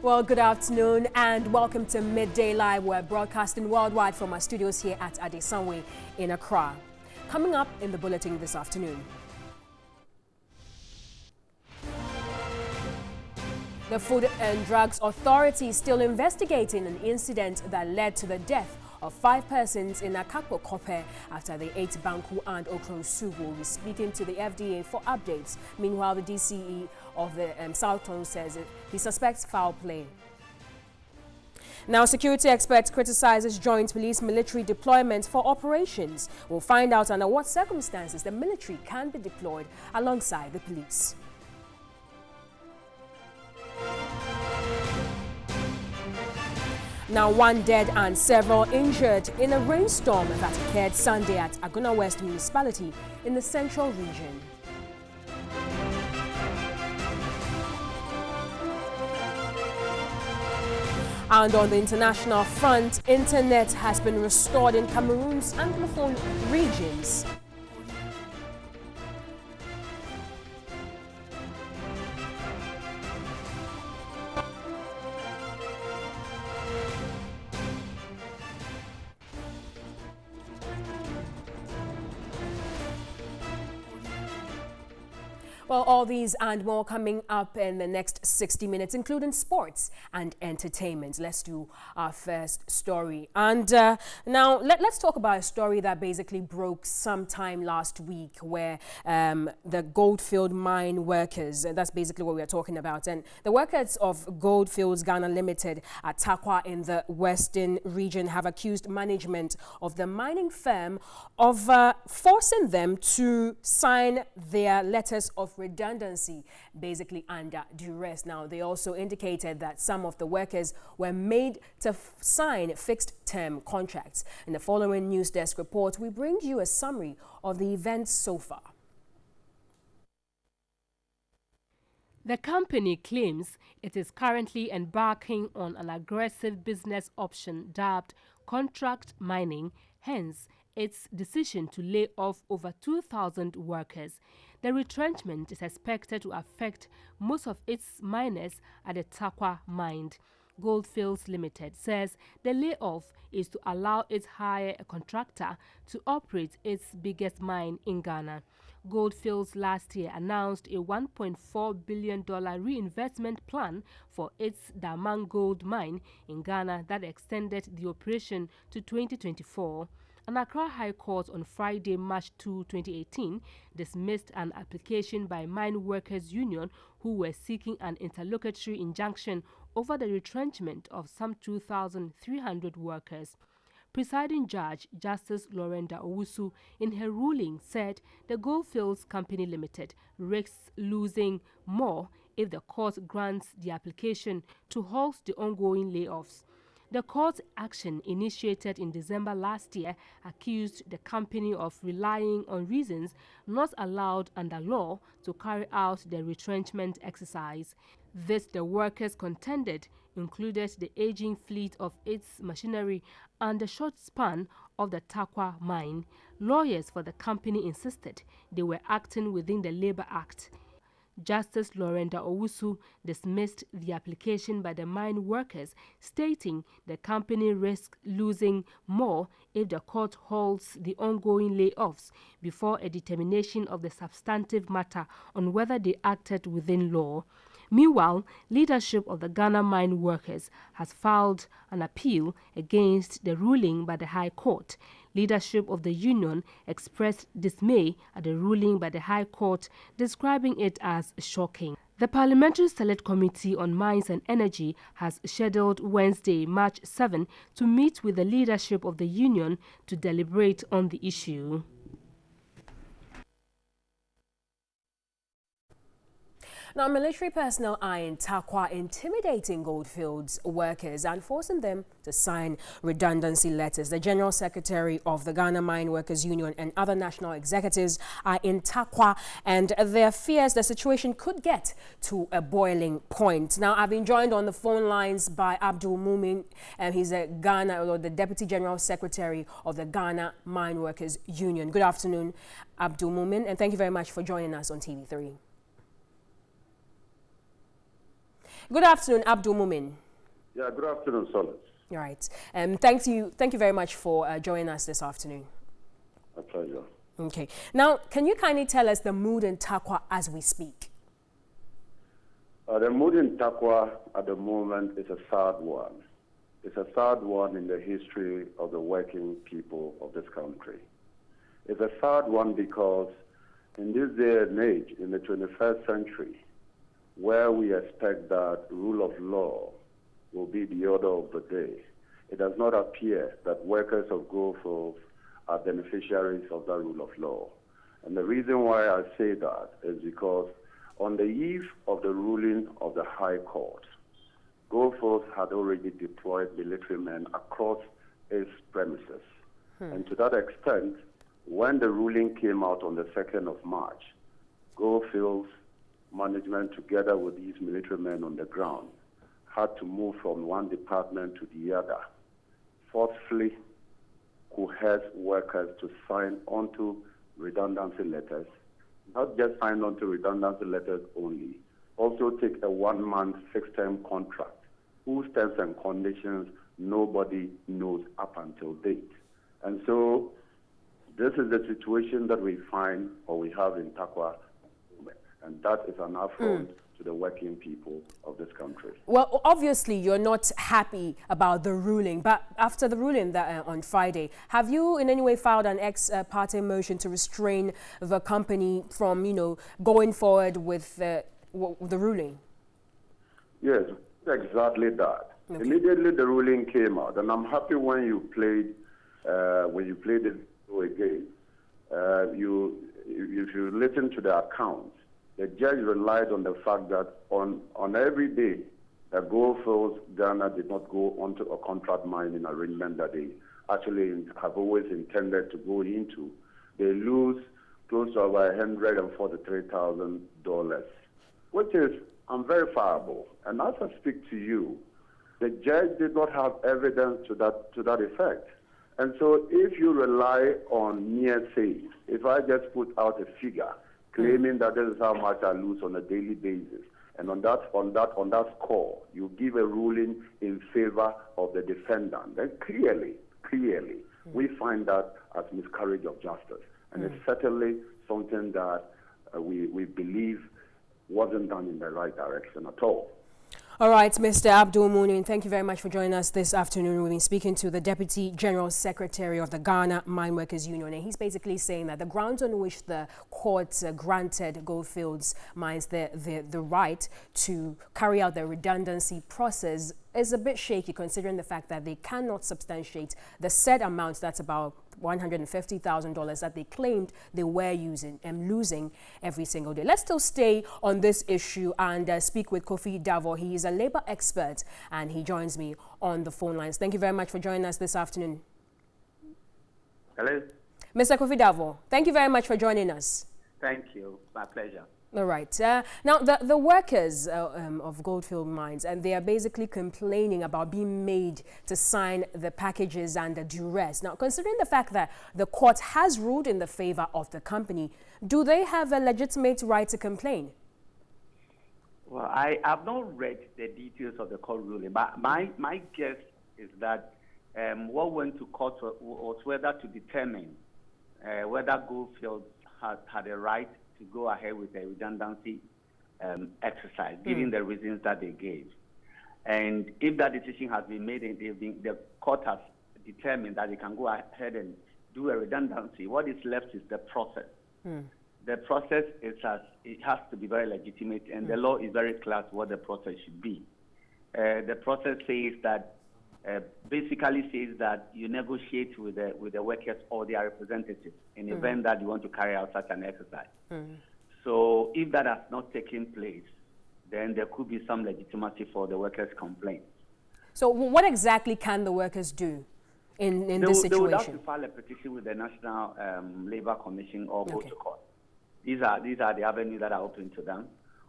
Well, good afternoon and welcome to Midday Live. We're broadcasting worldwide from our studios here at Adesanwe in Accra. Coming up in the bulletin this afternoon. The Food and Drugs Authority is still investigating an incident that led to the death of 5 persons in Akakpo Kope after they ate Banku and Okro Sugu. We're speaking to the FDA for updates. Meanwhile, the DCE of the Southern says he suspects foul play. Now, security expert criticizes joint police-military deployment for operations. We'll find out under what circumstances the military can be deployed alongside the police. Now, 1 dead and several injured in a rainstorm that occurred Sunday at Aguna West Municipality in the central region. And on the international front, internet has been restored in Cameroon's Anglophone regions. Well, all these and more coming up in the next 60 minutes, including sports and entertainment. Let's do our first story. And now let's talk about a story that basically broke sometime last week where the Goldfield mine workers, that's basically what we are talking about. And the workers of Goldfields Ghana Limited at Tarkwa in the Western region have accused management of the mining firm of forcing them to sign their letters of redundancy, basically under duress. Now, they also indicated that some of the workers were made to sign fixed-term contracts. In the following news desk report, we bring you a summary of the events so far. The company claims it is currently embarking on an aggressive business option dubbed contract mining, hence its decision to lay off over 2,000 workers. The retrenchment is expected to affect most of its miners at the Tarkwa mine. Goldfields Limited says the layoff is to allow it hire a contractor to operate its biggest mine in Ghana. Goldfields last year announced a $1.4 billion reinvestment plan for its Damang gold mine in Ghana that extended the operation to 2024. An Accra High Court on Friday, March 2, 2018, dismissed an application by Mine Workers Union who were seeking an interlocutory injunction over the retrenchment of some 2,300 workers. Presiding Judge Justice Lorenda Owusu, in her ruling, said the Goldfields Company Limited risks losing more if the court grants the application to halt the ongoing layoffs. The court action, initiated in December last year, accused the company of relying on reasons not allowed under law to carry out the retrenchment exercise. This, the workers contended, included the aging fleet of its machinery and the short span of the Tarkwa mine. Lawyers for the company insisted they were acting within the Labour Act. Justice Lorenda Owusu dismissed the application by the mine workers, stating the company risks losing more if the court holds the ongoing layoffs before a determination of the substantive matter on whether they acted within law. Meanwhile, leadership of the Ghana mine workers has filed an appeal against the ruling by the High Court. Leadership of the union expressed dismay at the ruling by the High Court, describing it as shocking. The Parliamentary Select Committee on Mines and Energy has scheduled Wednesday, March 7, to meet with the leadership of the union to deliberate on the issue. Now, military personnel are in Tarkwa intimidating Goldfields workers and forcing them to sign redundancy letters. The General Secretary of the Ghana Mine Workers Union and other national executives are in Tarkwa, and their fears the situation could get to a boiling point. Now, I've been joined on the phone lines by Abdul Mumin, and he's the Deputy General Secretary of the Ghana Mine Workers Union. Good afternoon, Abdul Mumin, and thank you very much for joining us on TV3. Good afternoon, Abdul Mumin. Yeah, good afternoon, Solace. All right. Thank you very much for joining us this afternoon. A pleasure. Okay. Now, can you kindly tell us the mood in Tarkwa as we speak? The mood in Tarkwa at the moment is a sad one. It's a sad one in the history of the working people of this country. It's a sad one because in this day and age, in the 21st century, where we expect that rule of law will be the order of the day, it does not appear that workers of Goldfields are beneficiaries of that rule of law. And the reason why I say that is because on the eve of the ruling of the High Court, Goldfields had already deployed military men across its premises. And to that extent, when the ruling came out on the 2nd of March, Goldfields management, together with these military men on the ground, had to move from one department to the other, forcefully coerce workers to sign onto redundancy letters, not just sign onto redundancy letters only, also take a 1-month fixed-term contract, whose terms and conditions nobody knows up until date. And so this is the situation that we find or we have in Tarkwa, and that is an affront to the working people of this country. Well, obviously, you're not happy about the ruling, but after the ruling that, on Friday, have you in any way filed an ex-parte motion to restrain the company from, going forward with the ruling? Yes, exactly that. Okay. Immediately the ruling came out, and I'm happy when you played it again. If you listen to the accounts, the judge relied on the fact that on every day that Goldfields Ghana did not go onto a contract mining arrangement that they actually have always intended to go into, they lose close to about $143,000, which is unverifiable. And as I speak to you, the judge did not have evidence to that effect. And so if you rely on mere say, if I just put out a figure claiming that this is how much I lose on a daily basis, and on that score, you give a ruling in favor of the defendant, then clearly, we find that as miscarriage of justice. And it's certainly something that we believe wasn't done in the right direction at all. All right, Mr. Abdul Mumin, thank you very much for joining us this afternoon. We've been speaking to the Deputy General Secretary of the Ghana Mine Workers Union, and he's basically saying that the grounds on which the court granted Goldfields Mines the right to carry out the redundancy process is a bit shaky, considering the fact that they cannot substantiate the said amount, that's about $150,000, that they claimed they were losing every single day. Let's still stay on this issue and speak with Kofi Davo. He is a labor expert and he joins me on the phone lines. Thank you very much for joining us this afternoon. Hello. Mr. Kofi Davo, thank you very much for joining us. Thank you. My pleasure. All right. Now, the workers of Goldfield Mines, and they are basically complaining about being made to sign the packages under duress. Now, considering the fact that the court has ruled in the favor of the company, do they have a legitimate right to complain? Well, I have not read the details of the court ruling, but my guess is that what went to court was whether to determine whether Goldfield had a right to go ahead with the redundancy exercise, given the reasons that they gave. And if that decision has been made and the court has determined that they can go ahead and do a redundancy, what is left is the process. The process it has to be very legitimate, and the law is very clear what the process should be. The process says that basically says that you negotiate with the workers or their representatives in the event that you want to carry out such an exercise. So if that has not taken place, then there could be some legitimacy for the workers' complaint. So what exactly can the workers do in this situation? They would have to file a petition with the National Labour Commission or go to court. These are the avenues that are open to them.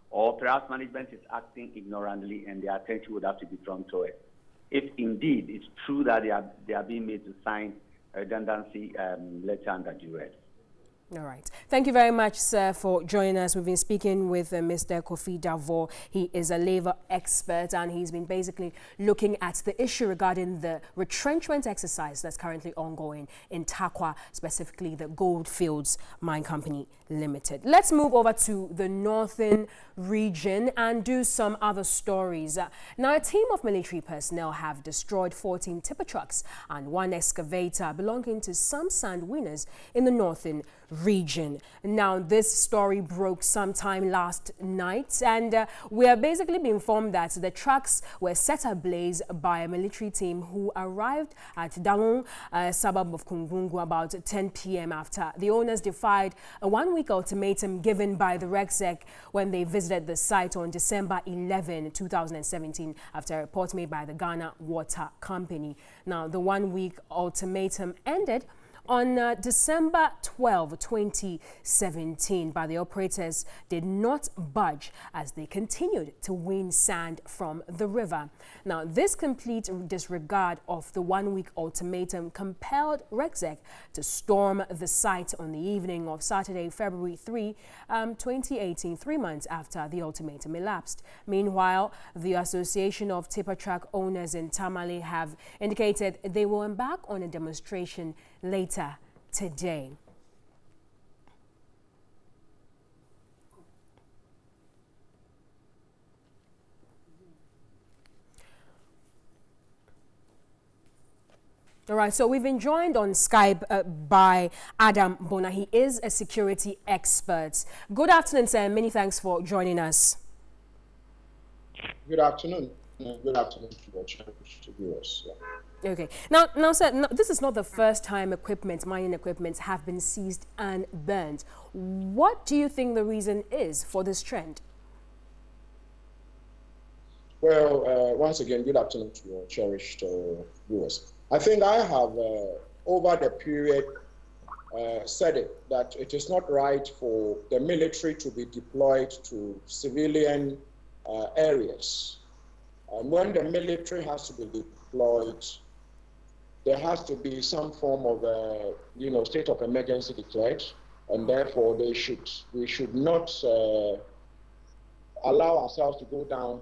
Or perhaps management is acting ignorantly and their attention would have to be drawn to it. If indeed it's true that they are being made to sign a redundancy letter under duress. All right. Thank you very much, sir, for joining us. We've been speaking with Mr. Kofi Davor. He is a labor expert, and he's been basically looking at the issue regarding the retrenchment exercise that's currently ongoing in Tarkwa, specifically the Goldfields Mine Company Limited. Let's move over to the northern region and do some other stories. Now, a team of military personnel have destroyed 14 tipper trucks and one excavator belonging to some sand winners in the northern region. Now, this story broke sometime last night, and we are basically being informed that the trucks were set ablaze by a military team who arrived at Dalong, suburb of Kungungu, about 10 p.m. after the owners defied a one-week ultimatum given by the RECSEC when they visited the site on December 11, 2017, after a report made by the Ghana Water Company. Now, the one-week ultimatum ended on December 12, 2017, but the operators did not budge as they continued to win sand from the river. Now, this complete disregard of the one-week ultimatum compelled RECSEC to storm the site on the evening of Saturday, February 3, 2018, 3 months after the ultimatum elapsed. Meanwhile, the Association of Tipper Truck Owners in Tamale have indicated they will embark on a demonstration later today. All right, so we've been joined on Skype by Adam Bona. He is a security expert. Good afternoon, sir, and many thanks for joining us. Good afternoon. Good afternoon to your viewers. Yeah. Okay. Now, sir, this is not the first time mining equipment have been seized and burned. What do you think the reason is for this trend? Well, once again, good afternoon to your cherished viewers. I think I have, over the period, said it, that it is not right for the military to be deployed to civilian areas. And when the military has to be deployed, there has to be some form of, state of emergency declared, and therefore we should not allow ourselves to go down,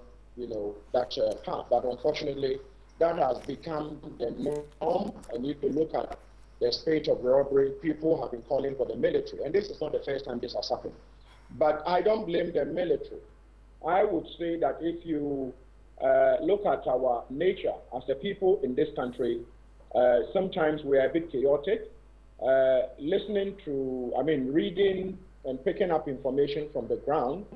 that path. But unfortunately, that has become the norm, and if you look at the state of robbery, people have been calling for the military, and this is not the first time this has happened. But I don't blame the military. I would say that if you look at our nature as a people in this country, sometimes we are a bit chaotic. Reading and picking up information from the ground,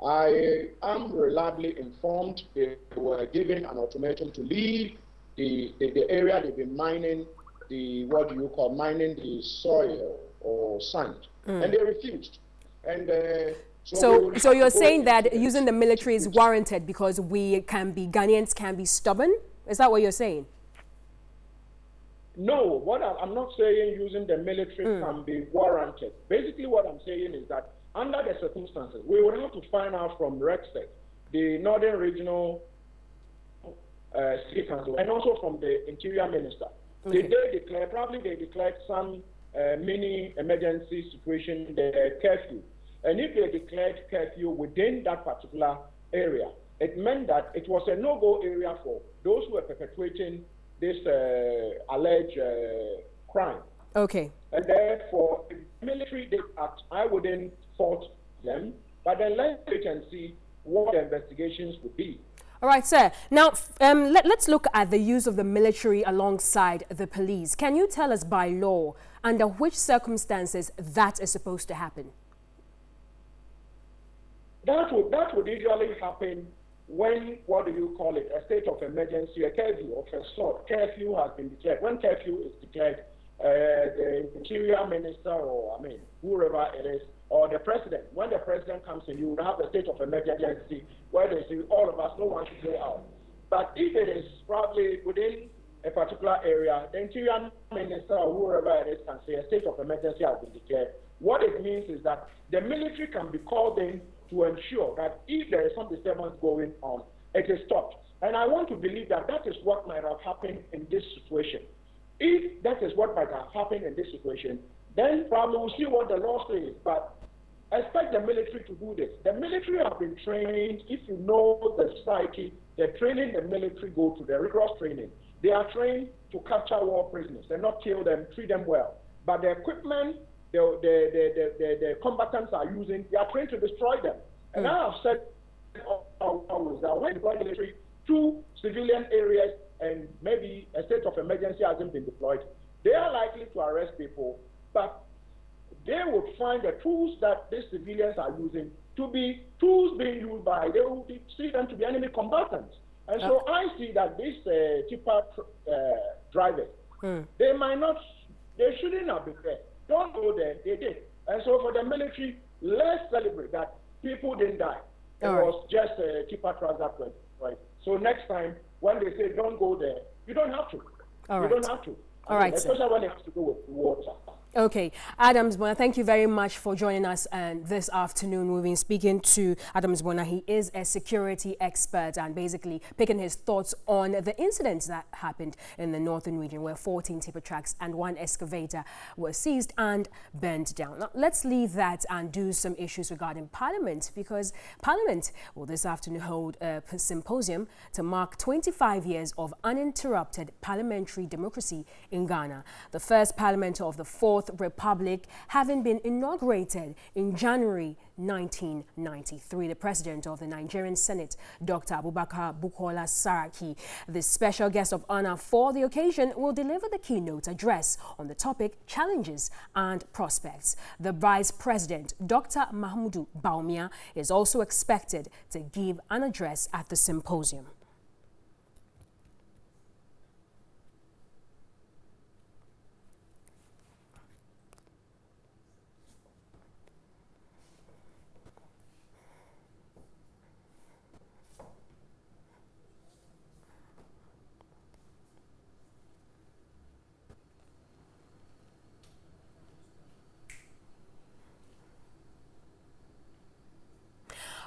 I am reliably informed they were given an ultimatum to leave the area they've been mining, mining the soil or sand, and they refused. And so you're saying that using the military is warranted because Ghanaians can be stubborn? Is that what you're saying? No, I'm not saying using the military can be warranted. Basically, what I'm saying is that under the circumstances, we would have to find out from RECSEC, the Northern Regional City Council, and also from the Interior Minister. Okay. Did they declare, probably they declared some mini emergency situation, the curfew. And if they declared curfew within that particular area, it meant that it was a no-go area for those who were perpetrating this alleged crime. Okay. And therefore, if the military did act, I wouldn't fault them, but then let's wait and see what the investigations would be. All right, sir. Now, let's look at the use of the military alongside the police. Can you tell us by law under which circumstances that is supposed to happen? That would usually happen when, a state of emergency, a curfew of a sort. Curfew has been declared. When curfew is declared, the Interior Minister or, whoever it is, or the President, when the President comes in, you would have a state of emergency where they say, all of us, no one should go out. But if it is probably within a particular area, the Interior Minister or whoever it is can say a state of emergency has been declared. What it means is that the military can be called in to ensure that if there is some disturbance going on, it is stopped. And I want to believe that that is what might have happened in this situation. If that is what might have happened in this situation, then probably we'll see what the law says. But expect the military to do this. The military have been trained, if you know the psyche, the training the military go to, the rigorous training. They are trained to capture war prisoners and not kill them, treat them well. But the equipment the combatants are using, they are trained to destroy them. And I have said always that when deploy military to civilian areas and maybe a state of emergency hasn't been deployed, they are likely to arrest people, but they would find the tools that these civilians are using to be tools being used by, they will see them to be enemy combatants. And so I see that these tipper drivers, they might not, they shouldn't have been there. Don't go there, they did. And so for the military, let's celebrate that people didn't die. It was just a tipper transaction, right? So next time, when they say don't go there, you don't have to. You don't have to. Especially when it has to do with water. Okay, Adams Bona, thank you very much for joining us this afternoon. We've been speaking to Adams Bona. He is a security expert and basically picking his thoughts on the incidents that happened in the northern region where 14 tipper trucks and 1 excavator were seized and burned down. Now, let's leave that and do some issues regarding Parliament, because Parliament will this afternoon hold a symposium to mark 25 years of uninterrupted parliamentary democracy in Ghana. The first parliament of the Fourth Republic having been inaugurated in January 1993. The president of the Nigerian Senate, Dr. Abubakar Bukola Saraki, the special guest of honor for the occasion, will deliver the keynote address on the topic challenges and prospects. The vice president, Dr. Mahmoud Bawumia, is also expected to give an address at the symposium.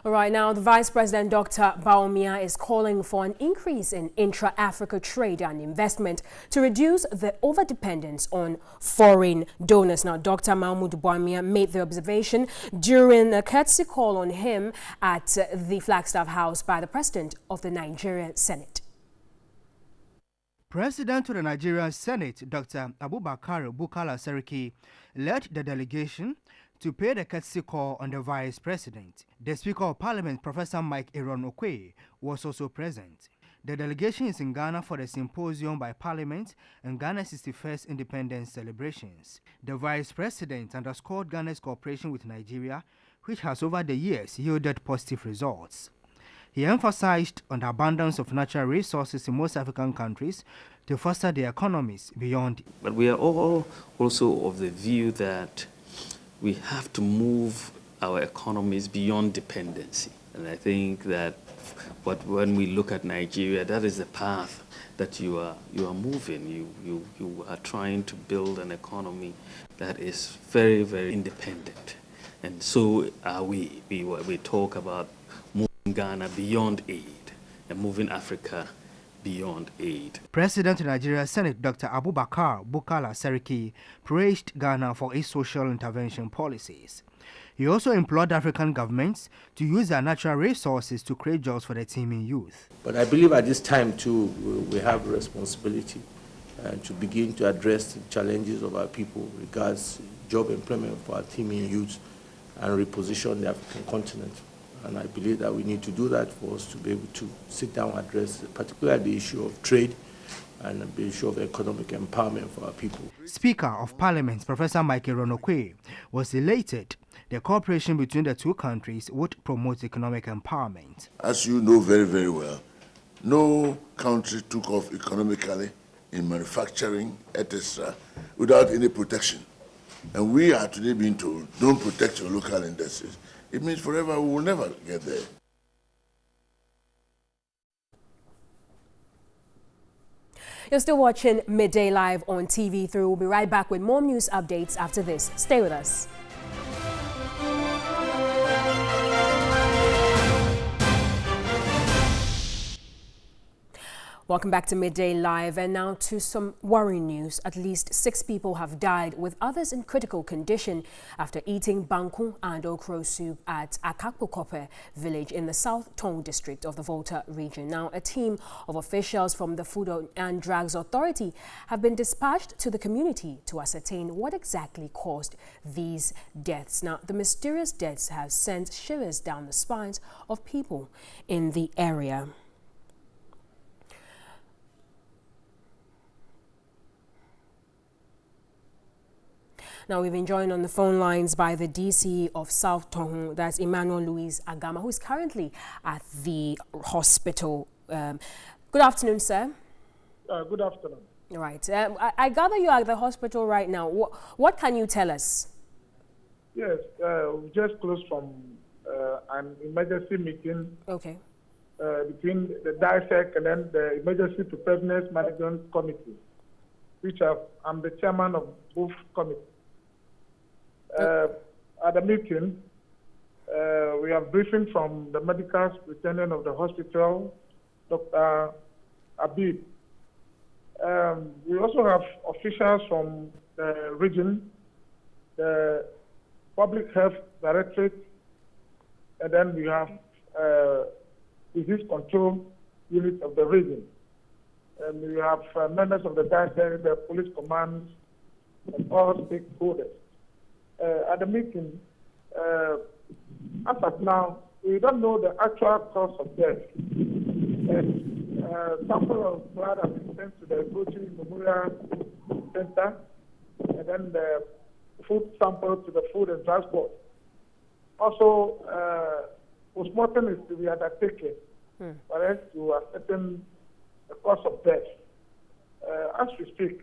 All right, now the Vice President, Dr. Bawumia, is calling for an increase in intra-Africa trade and investment to reduce the overdependence on foreign donors. Now, Dr. Mahmoud Bawumia made the observation during a courtesy call on him at the Flagstaff House by the President of the Nigerian Senate. President of the Nigerian Senate, Dr. Abubakar Bukola Saraki, led the delegation to pay the courtesy call on the Vice President. The Speaker of Parliament, Professor Mike Aaron Okwe, was also present. The delegation is in Ghana for the symposium by Parliament and Ghana's 61st independence celebrations. The Vice President underscored Ghana's cooperation with Nigeria, which has over the years yielded positive results. He emphasized on the abundance of natural resources in most African countries to foster their economies beyond. But we are all also of the view that we have to move our economies beyond dependency. And I think that when we look at Nigeria, that is the path that you are moving. You are trying to build an economy that is very, very independent. And so we talk about moving Ghana beyond aid and moving Africa beyond aid. President of Nigeria Senate Dr. Abubakar Bukola Saraki praised Ghana for its social intervention policies. He also implored African governments to use their natural resources to create jobs for the teeming youth. But I believe at this time too, we have a responsibility to begin to address the challenges of our people regards job employment for our teeming youth and reposition the African continent. And I believe that we need to do that for us to be able to sit down and address particularly the issue of trade and the issue of economic empowerment for our people. Speaker of Parliament, Professor Mike Okwe, was elated the cooperation between the two countries would promote economic empowerment. As you know very, very well, no country took off economically in manufacturing, etc., without any protection. And we are today being told, don't protect your local industries. It means forever we will never get there. You're still watching Midday Live on TV3. We'll be right back with more news updates after this. Stay with us. Welcome back to Midday Live, and now to some worrying news. At least 6 people have died, with others in critical condition after eating banku and okro soup at Akakpokope village in the South Tongu district of the Volta region. Now, a team of officials from the Food and Drugs Authority have been dispatched to the community to ascertain what exactly caused these deaths. Now, the mysterious deaths have sent shivers down the spines of people in the area. Now, we've been joined on the phone lines by the DC of South Tongu, that's Emmanuel Louis Agama, who is currently at the hospital. Good afternoon, sir. Good afternoon. Right. I gather you are at the hospital right now. What can you tell us? Yes, we just closed from an emergency meeting. Okay. Between the DISEC and then the Emergency Preparedness Management Committee, which I'm the chairman of both committees. At the meeting, we have briefing from the medical superintendent of the hospital, Dr. Abib. We also have officials from the region, the Public Health Directorate, and then we have disease control unit of the region. And we have members of the DISEC, the police commands, and all stakeholders. At the meeting, as of now, we don't know the actual cause of death. And sample of blood has been sent to the Gochi Memorial Center, and then the food sample to the Food and Drug Board. Also, postmortem is to be undertaken for us to ascertain the cause of death. As we speak,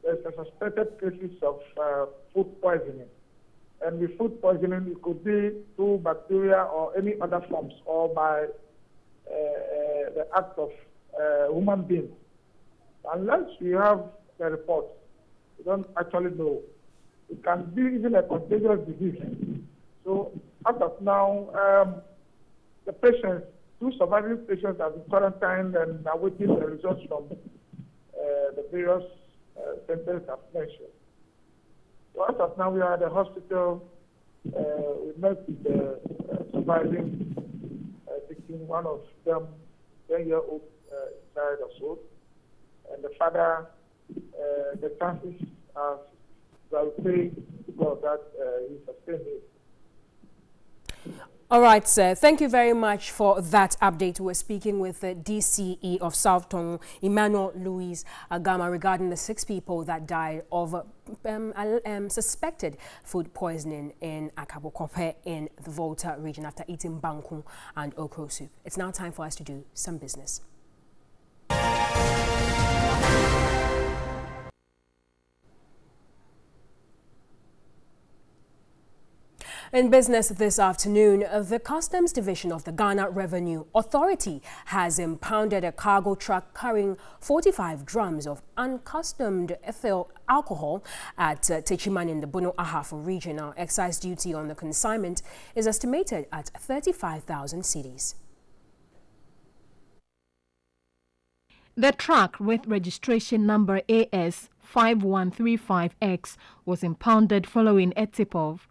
there's a suspected cases of food poisoning. And with food poisoning, it could be through bacteria or any other forms, or by the act of human beings. Unless we have the report, we don't actually know. It can be even a contagious disease. So as of now, the patients, 2 surviving patients have been quarantined and are waiting the results from the various centers I've mentioned. So as of now, we are at the hospital. We met with the surviving victim, one of them 10-year-old child or so, and the father. The chances are, I would say, that he sustained it. All right, sir. Thank you very much for that update. We're speaking with the DCE of South Tongu, Emmanuel Louis Agama, regarding the 6 people that died of suspected food poisoning in Akakpokope in the Volta region after eating banku and okro soup. It's now time for us to do some business. In business this afternoon, the Customs Division of the Ghana Revenue Authority has impounded a cargo truck carrying 45 drums of uncustomed ethyl alcohol at Techiman in the Bono Ahafo region. Now, excise duty on the consignment is estimated at 35,000 cedis. The truck with registration number AS5135X was impounded following a tip-off.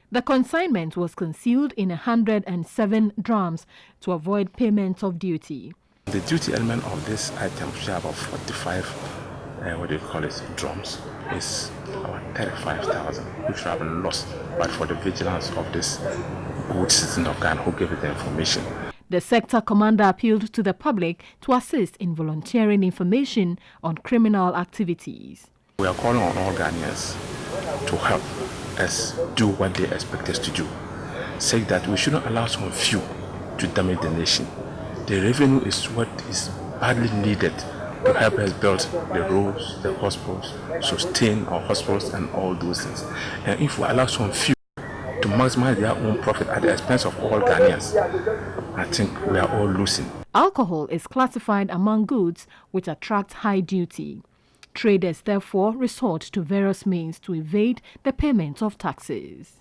The consignment was concealed in 107 drums to avoid payment of duty. The duty element of this item, which are about 45, drums, is about 35,000, which have been lost, but for the vigilance of this good citizen of Ghana who gave it the information. The sector commander appealed to the public to assist in volunteering information on criminal activities. We are calling on all Ghanaians to help us do what they expect us to do. Say that we shouldn't allow some few to damage the nation. The revenue is what is badly needed to help us build the roads, the hospitals, sustain our hospitals and all those things. And if we allow some few to maximize their own profit at the expense of all Ghanaians, I think we are all losing. Alcohol is classified among goods which attract high duty. Traders therefore resort to various means to evade the payment of taxes.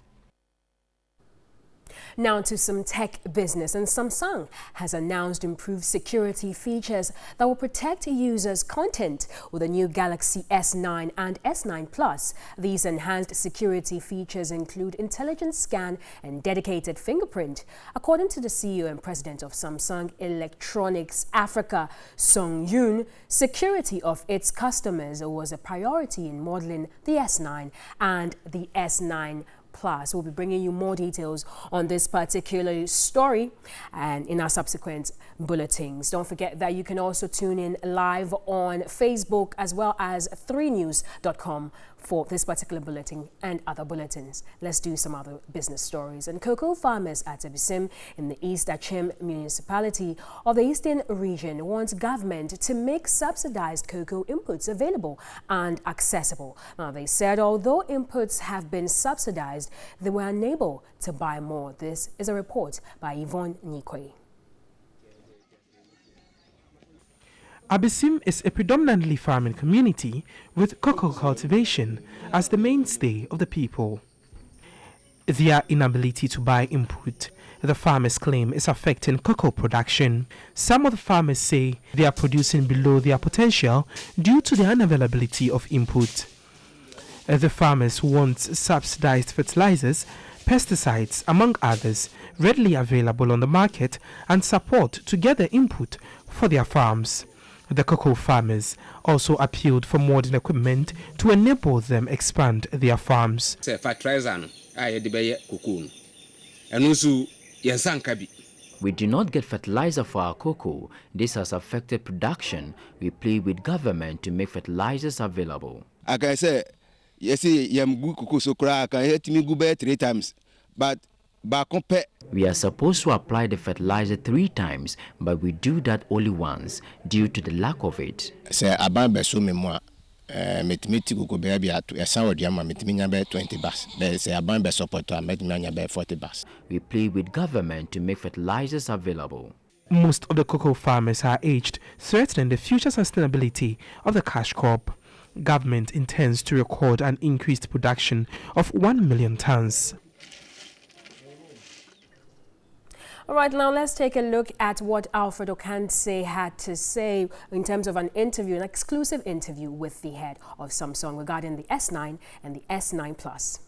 Now to some tech business, and Samsung has announced improved security features that will protect users' content with the new Galaxy S9 and S9 Plus. These enhanced security features include intelligent scan and dedicated fingerprint. According to the CEO and president of Samsung Electronics Africa, Song Yoon, security of its customers was a priority in modeling the S9 and the S9 Plus. We'll be bringing you more details on this particular story and in our subsequent bulletins. Don't forget that you can also tune in live on Facebook as well as 3news.com for this particular bulletin and other bulletins. Let's do some other business stories. And cocoa farmers at Abisim in the East Achim municipality of the Eastern region wants government to make subsidized cocoa inputs available and accessible. Now, they said although inputs have been subsidized, they were unable to buy more. This is a report by Yvonne Nikwe. Abisim is a predominantly farming community with cocoa cultivation as the mainstay of the people. Their inability to buy input, the farmers claim, is affecting cocoa production. Some of the farmers say they are producing below their potential due to the unavailability of input. The farmers want subsidized fertilizers, pesticides, among others, readily available on the market and support to get the input for their farms. The cocoa farmers also appealed for modern equipment to enable them expand their farms. We do not get fertilizer for our cocoa. This has affected production. We plead with government to make fertilizers available. I can say, yes, I'm good cocoa, so I can hit me go 3 times, but we are supposed to apply the fertilizer 3 times, but we do that only once due to the lack of it. We plead with government to make fertilizers available. Most of the cocoa farmers are aged, threatening the future sustainability of the cash crop. Government intends to record an increased production of 1 million tons. All right, now let's take a look at what Alfred Okanse had to say in terms of an interview, an exclusive interview with the head of Samsung regarding the S9 and the S9 Plus.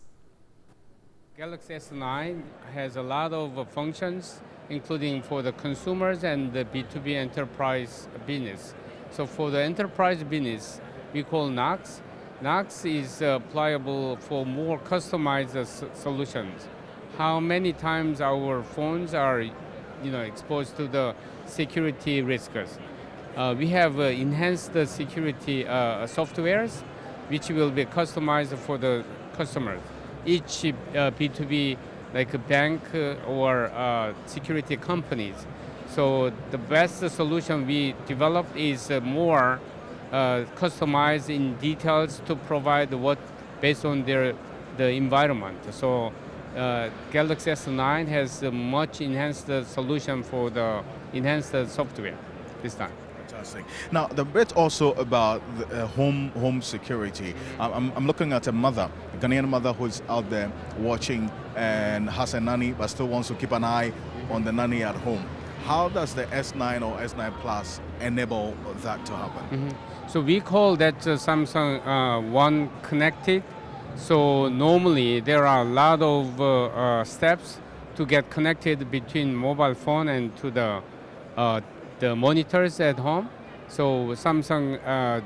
Galaxy S9 has a lot of functions, including for the consumers and the B2B enterprise business. So for the enterprise business, we call NOx. NOx is pliable for more customized solutions. How many times our phones are, exposed to the security risks. We have enhanced the security softwares, which will be customized for the customers. Each B2B, like a bank or security companies. So the best solution we developed is more customized in details to provide what based on the environment. So Galaxy S9 has a much enhanced solution for the enhanced software this time. Fantastic. Now, the bit also about the, home security. I'm looking at a mother, a Ghanaian mother who's out there watching and has a nanny but still wants to keep an eye on the nanny at home. How does the S9 or S9 Plus enable that to happen? So we call that Samsung One Connected. So normally there are a lot of steps to get connected between mobile phone and to the monitors at home. So Samsung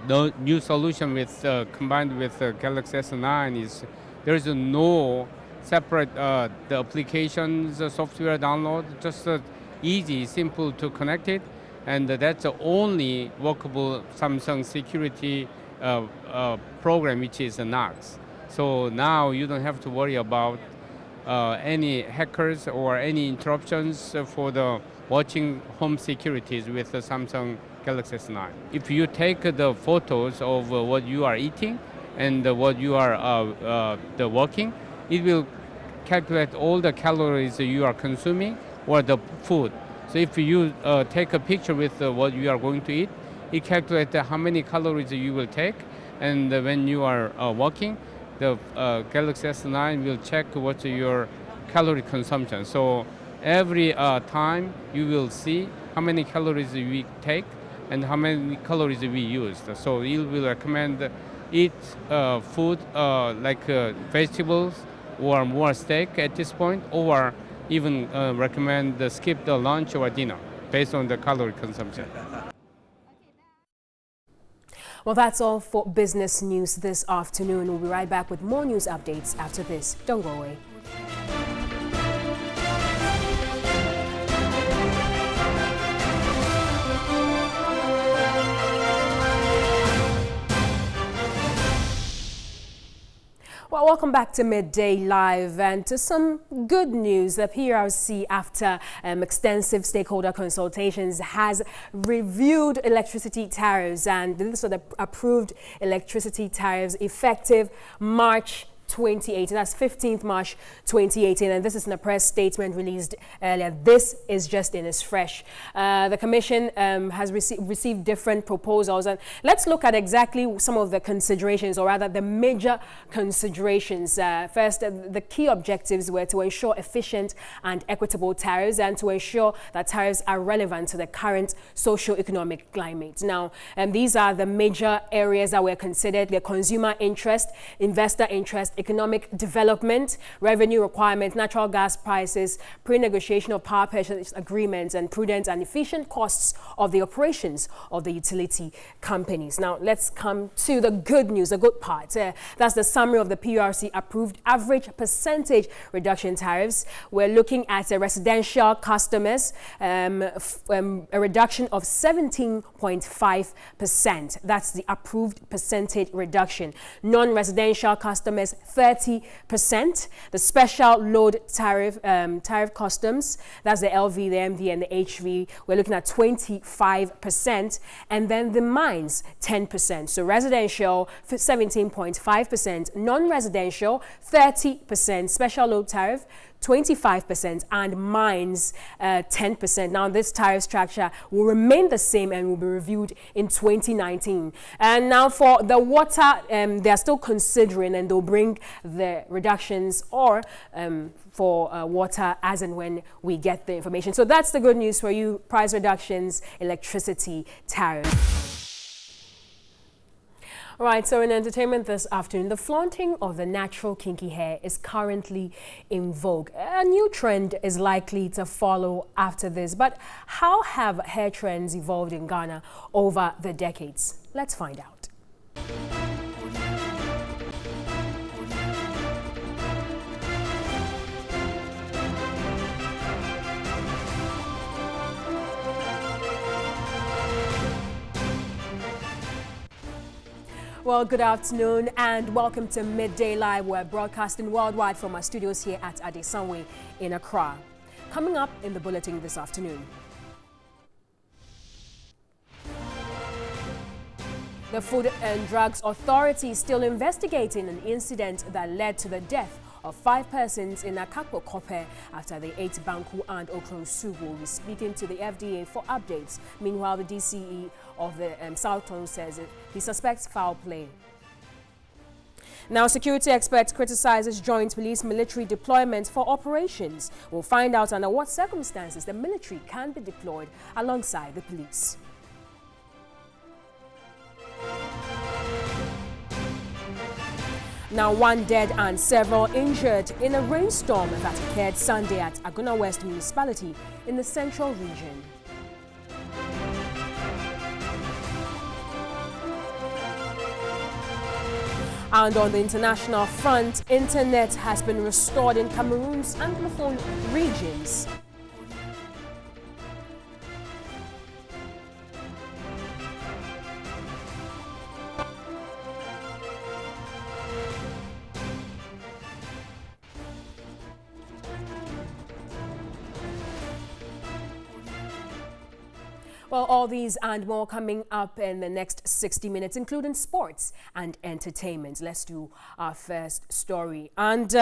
the new solution with combined with Galaxy S9 is there is no separate the applications software download, just easy, simple to connect it, and that's the only workable Samsung security program, which is NOx. So now you don't have to worry about any hackers or any interruptions for the watching home securities with the Samsung Galaxy S9. If you take the photos of what you are eating and what you are working, it will calculate all the calories you are consuming or the food. So if you take a picture with what you are going to eat, it calculates how many calories you will take, and when you are walking, the Galaxy S9 will check what your calorie consumption. So every time you will see how many calories we take and how many calories we used. So you will recommend eat food like vegetables or more steak at this point, or even recommend skip the lunch or dinner based on the calorie consumption. Well, that's all for business news this afternoon. We'll be right back with more news updates after this. Don't go away. Well, welcome back to Midday Live, and to some good news. The PRC, after extensive stakeholder consultations, has reviewed electricity tariffs, and these are the approved electricity tariffs effective March 2018. That's 15th March 2018, and this is in a press statement released earlier. This is just in, it's fresh. The Commission has received different proposals, and let's look at exactly some of the considerations, or rather the major considerations. First, the key objectives were to ensure efficient and equitable tariffs, and to ensure that tariffs are relevant to the current socio-economic climate. Now, these are the major areas that were considered: the consumer interest, investor interest, economic development, revenue requirements, natural gas prices, pre-negotiation of power purchase agreements, and prudent and efficient costs of the operations of the utility companies. Now, let's come to the good news, the good part. That's the summary of the PRC approved average percentage reduction tariffs. We're looking at residential customers, a reduction of 17.5%. That's the approved percentage reduction. Non-residential customers, 30%. The special load tariff customs, that's the LV, the MV, and the HV, we're looking at 25%. And then the mines, 10%. So residential, 17.5%. Non-residential, 30%. Special load tariff, 25%, and mines 10%. Now, this tariff structure will remain the same and will be reviewed in 2019. And now for the water, they are still considering, and they'll bring the reductions or for water as and when we get the information. So that's the good news for you: price reductions, electricity tariff. All right, so in entertainment this afternoon, the flaunting of the natural kinky hair is currently in vogue. A new trend is likely to follow after this. But how have hair trends evolved in Ghana over the decades? Let's find out. Well, good afternoon and welcome to Midday Live. We're broadcasting worldwide from our studios here at Adesanwe in Accra. Coming up in the bulletin this afternoon, the Food and Drugs Authority is still investigating an incident that led to the death of 5 persons in Akakpo Kope after they ate Banku and Okro soup. We'll be speaking to the FDA for updates. Meanwhile, the DCE of the South Zone says he suspects foul play. Now, security experts criticizes joint police-military deployment for operations. We'll find out under what circumstances the military can be deployed alongside the police. Now, 1 dead and several injured in a rainstorm that occurred Sunday at Aguna West Municipality in the central region. And on the international front, internet has been restored in Cameroon's Anglophone regions. Well, all these and more coming up in the next 60 minutes, including sports and entertainment. Let's do our first story. And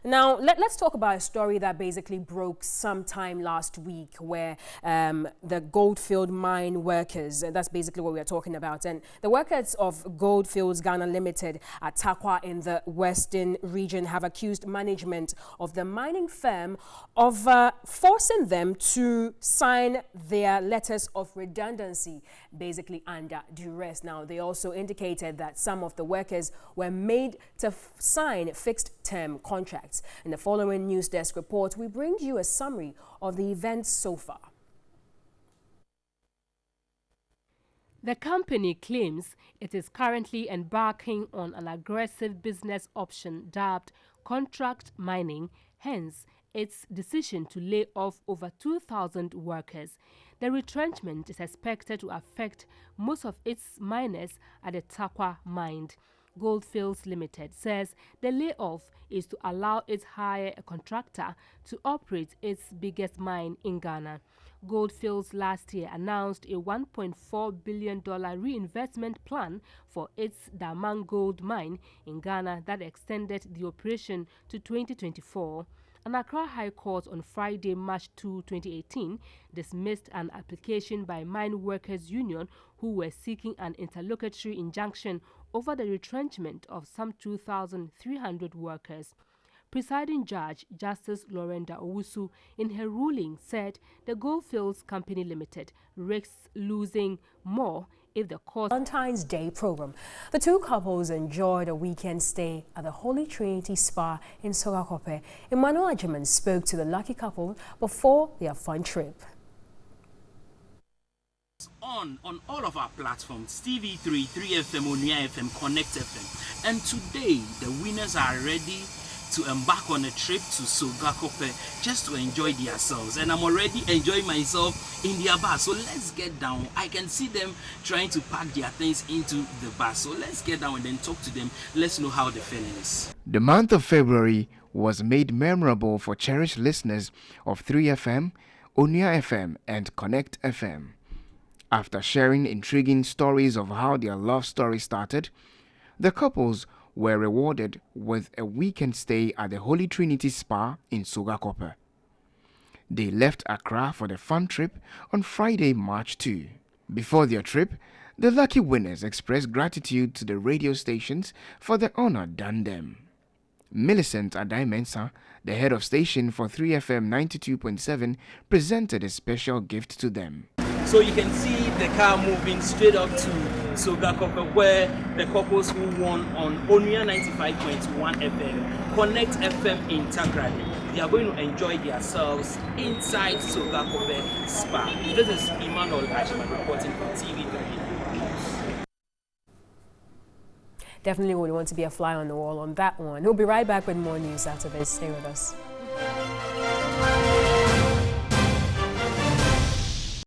now let's talk about a story that basically broke sometime last week where the Goldfield mine workers, that's basically what we are talking about. And the workers of Goldfields Ghana Limited at Tarkwa in the Western region have accused management of the mining firm of forcing them to sign their letters of redundancy, basically under duress. Now, they also indicated that some of the workers were made to sign fixed-term contracts. In the following news desk report, we bring you a summary of the events so far. The company claims it is currently embarking on an aggressive business option dubbed contract mining, hence its decision to lay off over 2,000 workers. The retrenchment is expected to affect most of its miners at the Tarkwa mine. Goldfields Limited says the layoff is to allow it hire a contractor to operate its biggest mine in Ghana. Goldfields last year announced a $1.4 billion reinvestment plan for its Damang gold mine in Ghana that extended the operation to 2024. An Accra High Court on Friday, March 2, 2018, dismissed an application by Mine Workers Union who were seeking an interlocutory injunction over the retrenchment of some 2,300 workers. Presiding Judge Justice Lorenda Owusu, in her ruling, said the Goldfields Company Limited risks losing more if the court. Valentine's Day program. The two couples enjoyed a weekend stay at the Holy Trinity Spa in Sogakope. Emmanuel Ajiman spoke to the lucky couple before their fun trip. On all of our platforms, TV3, 3FM, Onia FM, Connect FM. And today, the winners are ready to embark on a trip to Sogakope just to enjoy themselves. And I'm already enjoying myself in their bus. So let's get down. I can see them trying to pack their things into the bus. So let's get down and then talk to them. Let's know how the feeling is. The month of February was made memorable for cherished listeners of 3FM, Onia FM, and Connect FM. After sharing intriguing stories of how their love story started, the couples were rewarded with a weekend stay at the Holy Trinity Spa in Sogakope. They left Accra for the fun trip on Friday, March 2. Before their trip, the lucky winners expressed gratitude to the radio stations for the honor done them. Millicent Adai-Mensah, the head of station for 3FM 92.7, presented a special gift to them. So you can see the car moving straight up to Sogakope, where the couples who won on Onia 95.1 FM, Connect FM in Takrady, they are going to enjoy themselves inside Sogakope Spa. This is Emmanuel Ajiman reporting for TV3. Definitely would want to be a fly on the wall on that one. We'll be right back with more news after this. Stay with us.